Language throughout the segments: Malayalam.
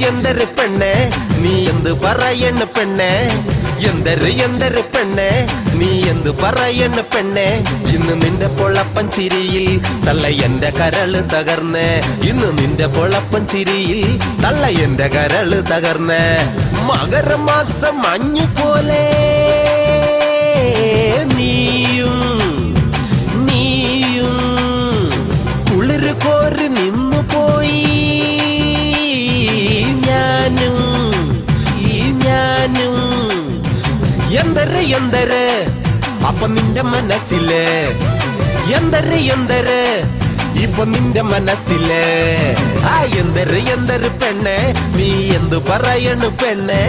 എന്തൊരു പെണ്ണെ നീ എന്ത് പറയണ പെണ്ണെ എന്തൊരു പെണ്ണെ നീ എന്ത് പറയണ പെണ്ണെ ഇന്ന് നിന്റെ പൊളപ്പൻ ചിരിയിൽ തള്ള എന്റെ കരള് തകർന്നേ ഇന്ന് നിന്റെ പൊളപ്പൻ ചിരിയിൽ തള്ള എന്റെ കരള് തകർന്നേ മകരമാസം മഞ്ഞു പോലെ നീയും കുളിര് കോരി നിന്നു പോയി എന്തൊരു അപ്പൊ നിന്റെ മനസ്സിലെ എന്തൊരു ഇപ്പൊ നിന്റെ മനസ്സിലെ ആ എന്തൊരു പെണ്ണെ നീ എന്ത് പറയണു പെണ്ണെ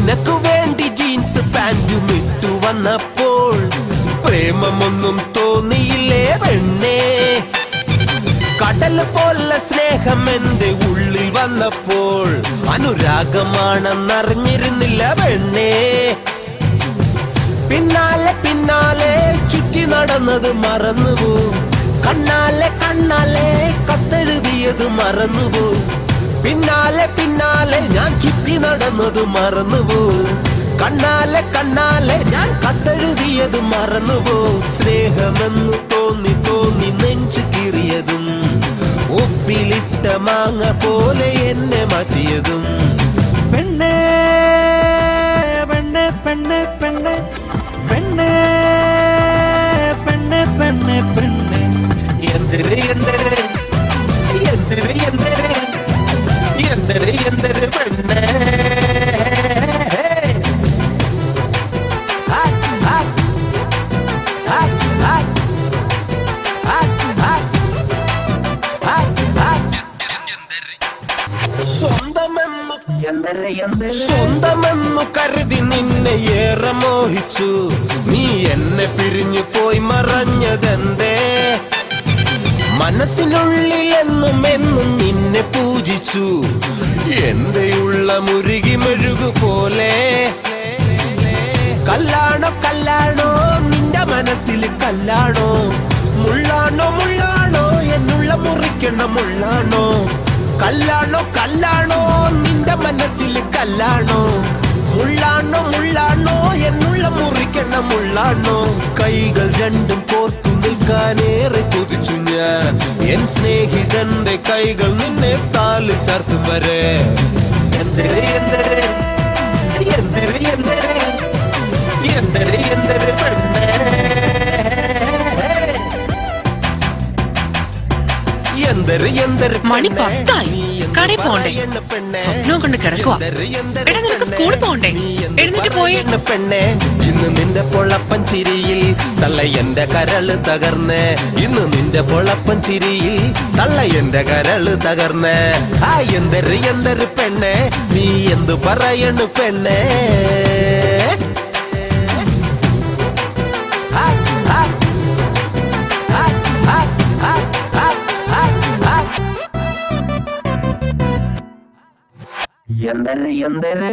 നിനക്കു വേണ്ടി ജീൻസ് പാന്റും ഇട്ടു വന്നപ്പോൾ പ്രേമമൊന്നും തോന്നിയില്ലേ പെണ്ണേ കടൽ പോലെ സ്നേഹം എന്റെ ഉള്ളിൽ വന്നപ്പോൾ അനുരാഗമാണെന്നറിഞ്ഞിരുന്നില്ല പെണ്ണേ പിന്നാലെ പിന്നാലെ ചുറ്റി നടന്നത് മറന്നുപോ കണ്ണാലെ കത്തെഴുതിയത് മറന്നുപോ പിന്നാലെ പിന്നാലെ ഞാൻ ചുറ്റി നടന്നത് മറന്നുപോ കണ്ണാലെ ഞാൻ കത്തെഴുതിയത് മറന്നുപോ സ്നേഹമെന്ന് തോന്നി നെഞ്ചു കീറിയതും ഉപ്പിലിട്ട മാങ്ങ പോലെ എന്നെ മാറ്റിയതും പെണ്ണേ പെണ്ണെ പെണ്ണെ പെണ്ണെ പെണ്ണെ പെണ്ണെ പെണ്ണെ പെണ്ണെ എന്തൊരു പെണ്ണെ സ്വന്തമെന്നു കരുതി നിന്നെ ഏറെ മോഹിച്ചു നീ എന്നെ പിരിഞ്ഞു പോയി മറഞ്ഞതെന്തേ മനസ്സിനുള്ളിലെന്നും നിന്നെ പൂജിച്ചു എന്റെയുള്ള മുരുകി മെഴുകു പോലെ കല്ലാണോ നിന്റെ മനസ്സിൽ കല്ലാണോ മുള്ളാണോ എന്നുള്ള മുറിക്കണ മുള്ളാണോ കല്ലാണോ നിന്റെ മനസ്സിൽ കല്ലാണോ മുള്ളാണോ എന്നുള്ള മുറിക്കണ മുള്ളാണോ കൈകൾ രണ്ടും കോർത്തു നിൽക്കാനേറെ കൊതിച്ചു ഞാൻ എൻ സ്നേഹിതന്റെ കൈകൾ നിന്നെ താല് ചേർത്തും വരെ എന്തൊരു പെണ്ണേ എന്തൊരു മണി 10 കടയിൽ പോണ്ടേ സ്വപ്നവും കൊണ്ട് കിടക്കുവാ എടാ നിനക്ക് സ്കൂളിൽ പോണ്ടേ എഴുന്നേറ്റ് പോയേ പെണ്ണെ ഇന്ന് നിന്റെ പൊളപ്പൻ ചിരിയിൽ തള്ള എന്റെ കരള് തകർന്നേ ഇന്ന് നിന്റെ പൊളപ്പൻ ചിരിയിൽ തള്ള എന്റെ കരള് തകർന്നേ ആ എന്തൊരു പെണ്ണെ നീ എന്ത് പറയണു പെണ്ണെ എന്തൊരു